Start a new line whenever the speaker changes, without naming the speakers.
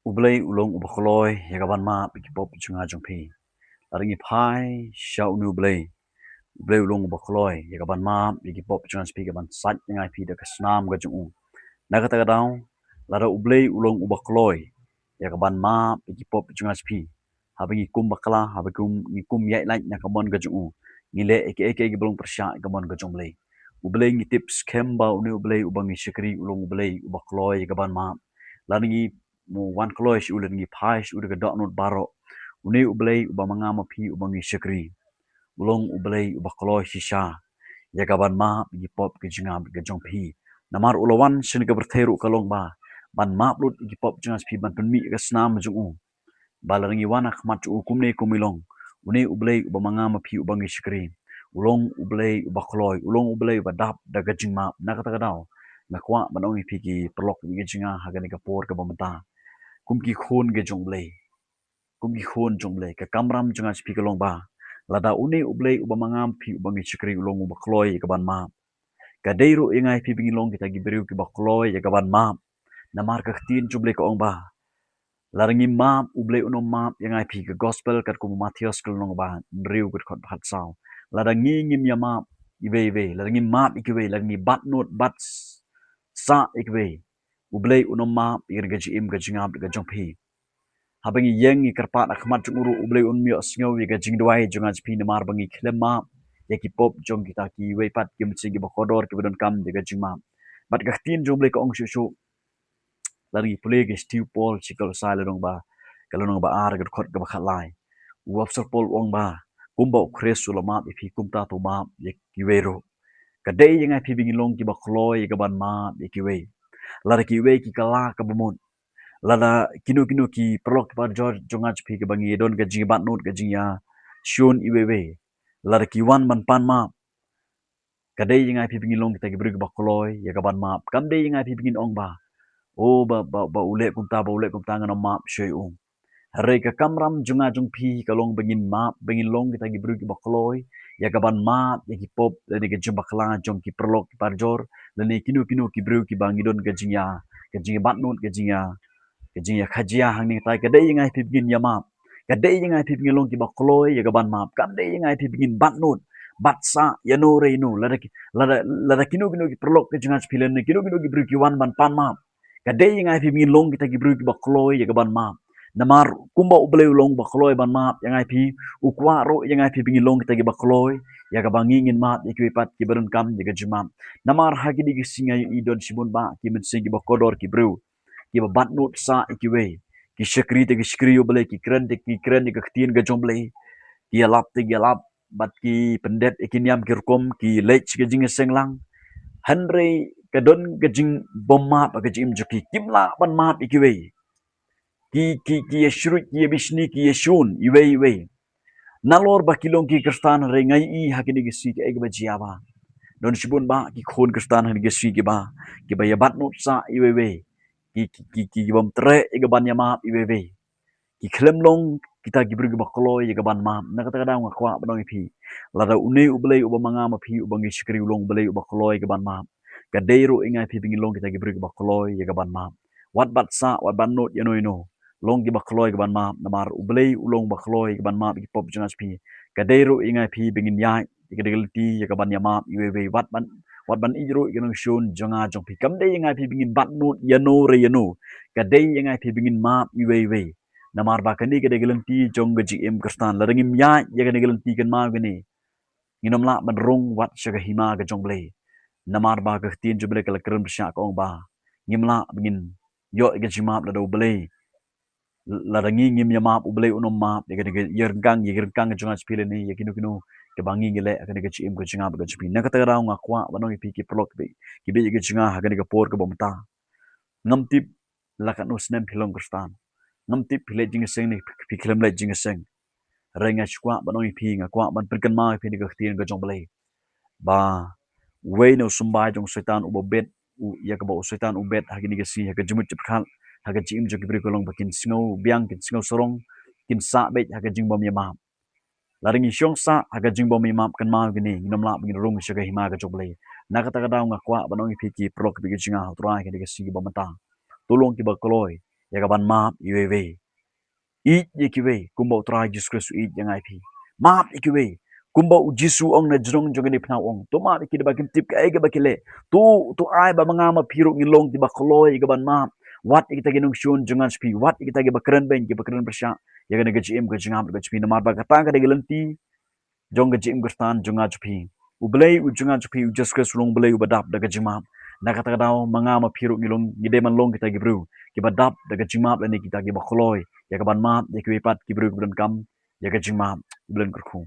Ublay ulong ubakoloy yagaban ma pikipop chunga jongpi laringi phai shau nu ublay ulong ubakoloy yagaban ma pikipop chunga spi gaban sat ngai pi da kasnam ga jungu nagata gadau lara ublay ulong ubakoloy yagaban ma pikipop chunga spi habingi kum bakala habikum kum yai lai nakamon ga jungu ngile eke belong persya gamon ga jonglay ublay ngi tips kemba uni ublay ubangi shikri ulong ublay ubakoloy yagaban ma laringi mo wan kloy shi ulen ngi phai shi udah dok not baro uni ublay uba mangama pi ubangi shakri ulong ublay uba kloy shisha ya gaban ma gi pop gi jinga gi jong pi namar ulawan shin ga berteru kalong ba ban ma lut gi pop jinga pi ban penmi ga snam jungu balaringi wana khmat kumne kumilong uni ublay uba mangama pi ubangi shakri ulong ublay uba kloy ulong ublay uba dap daga jingma nakata kadau nakwa banongi pi gi perlok gi jinga hagani ga por ga bamata kumki khôn ge jonglei kumki khôn jonglei ka kamram jonga spi kalong ba lada une ublei ubamangam pi ubangi chikri ulong ubakloi ka ban ma ka deiro ingai pi bingilong kita giberiu ki bakloi ya ka ban ma namar ka tin jublei ka ong ba larangi ma ublei unom ma ingai pi ka gospel kat ku Matius kalong ba riu kat khot phat saw ladangi ngim ya ma ibe ladangi ma ikiwe ladangi bat not bat sa ikiwe ublei unom ma ir gaji im gaji ngap gaji pi habangi yang ikarpat akhmat uru ublei unmio sngow ga jingdwai jonga jpi namar bangi klema yaki pop jong kita ki weipat ki mchi ki bakodor ki bedon kam diga jingma bat gaktin jomble ko ong shu lari pule ge stew pol chikal sai lerong ba kalonong ba ar ga khot ga bakhalai wapsar pol ong ba kumba khres sulama ifi kumta to ma yaki wero kadai yang ai bingi long ki bakloi ga ban ma yaki we lari ki we ki kala ka bumun lada kinu ki perlok par jor jongaj phi ke bangi don ga jingi bat not ga jingia shun iwewe lada ki wan ban pan ma kadai jingai phi bingi long kita ki brig bakoloi ya ka ban ma kam dei jingai phi bingin ong ba o ba ule kumta ngana ma shoi ung hare ka kamram junga jung phi ka long bingin long kita ki brig bakoloi ya ka ban ma ya ki pop le ga jumba kala jong ki perlok par jor le kinu ki brig ki bangi don ga jingi bat not ga jingia kajing ya khajia hangning tai kadai ngai pi begin yama kadai ngai pi begin long ki bakloi ya gaban map kadai ngai pi begin batnut batsa ya no re no lada kinu ki perlok ke jingas pilen kinu ki bru ki wan ban pan map kadai ngai pi begin long kita ki bru ki bakloi ya gaban map namar kumba ubleu long bakloi ban map yang ngai pi ukwa ro yang ngai pi begin long kita ki bakloi ya gabangi ngin map ikipat ki berun kam ya gajimam namar hagi di singai idon sibun ba ki mensingi bakodor ki bru ki bat not sa ikiwe ki shakri yo bele ki kren ki ktien ga jomble ki alap bat ki pendet ikiniam ki rukom ki lech ga jing senglang hanre ka don ga jing bomma ga jim juki kimla ban ma ikiwe ki yashru ki bishni ki yashun iwe nalor ba kilong ki kristan re ngai I hakini gi si ki ba jiaba don shibun ba ki khon kristan han gi si ki ba ya bat not sa iwe ki bom tre iga ban yama iwewe ki klem long kita gibru gi bakolo iga ban ma na kata kada ngakwa banong ipi lada une ublei uba manga ma pi ubangi shikri ulong ublei uba kolo iga ban ma gadeiro inga pi bingin long kita gibru gi bakolo iga ban ma wat bat sa wat ban not yano ino long gi bakolo iga ban ma namar ublei ulong bakolo iga ban ma ki pop jangas pi gadeiro inga pi bingin ya iga degelti iga ban yama iwewe wat ban ijro yanong shun jonga jong pi kam dei ngai pi bingin bat nut yano re yano ka dei ngai pi bingin ma iwe namar ba kani ka degelenti jong gaji em kristan la ringim ya ya ka degelenti kan ma gani nginom la ban rong wat shaga hima ga jong ble namar ba ka tin juble kala krum sha ko ba ngimla bingin yo ga jima la do ble la rangi ngim ya ma uble unom ma ya ka yergang jonga spile ni ya kinu ke bangi ngile akan ke chim ke chinga ke chipi na kata raw nga kwa banong ipi ki prolok be ki be ke chinga ha ke por ke bomta ngam tip lakan usnem philong kristan ngam tip phile jing seng ni pi klem le jing seng renga chwa banong ipi nga kwa ban perken ma ipi ke tin ke jong bale ba we no sumbai jong setan ubo bet u ya ke bo setan u bet ha ke si ha ke jumut chip khal ha ke chim jo ke bri kolong bakin singo biang kin singo sorong kin sa bet ha ke jing bom ya ma laring isyong sa aga jingbo mi map kan ma gini nginom la bingin rung syaga hima ga joble na kata kada nga kwa banong ipiki prok bigi jinga hautra ke de sigi bomata tulong ki ba koloi ya kaban map iwewe it yikiwe kumbo tra Jesus Christ it yang IP map ikiwe kumbo jisu ong na jrong jogani pna ong to map ikide bakim tip ka ege bakile tu ai ba manga ma piro ngilong ti bakoloi gaban map wat ikita ginung shun jungan spi wat ikita ge bakran ben ge bakran bersya ya gana gajim gajingam gajpi namar ba kata ka de gelenti jong gajim gustan junga jpi ublei ujunga jpi Jesus Christ long blei ubadap da gajimam na kata daw manga ma piro ngilong gide man long kita gibru kibadap da gajimap lani kita ge bakoloi ya kaban map ya kipat kibru kebulan kam ya gajimap bulan kerku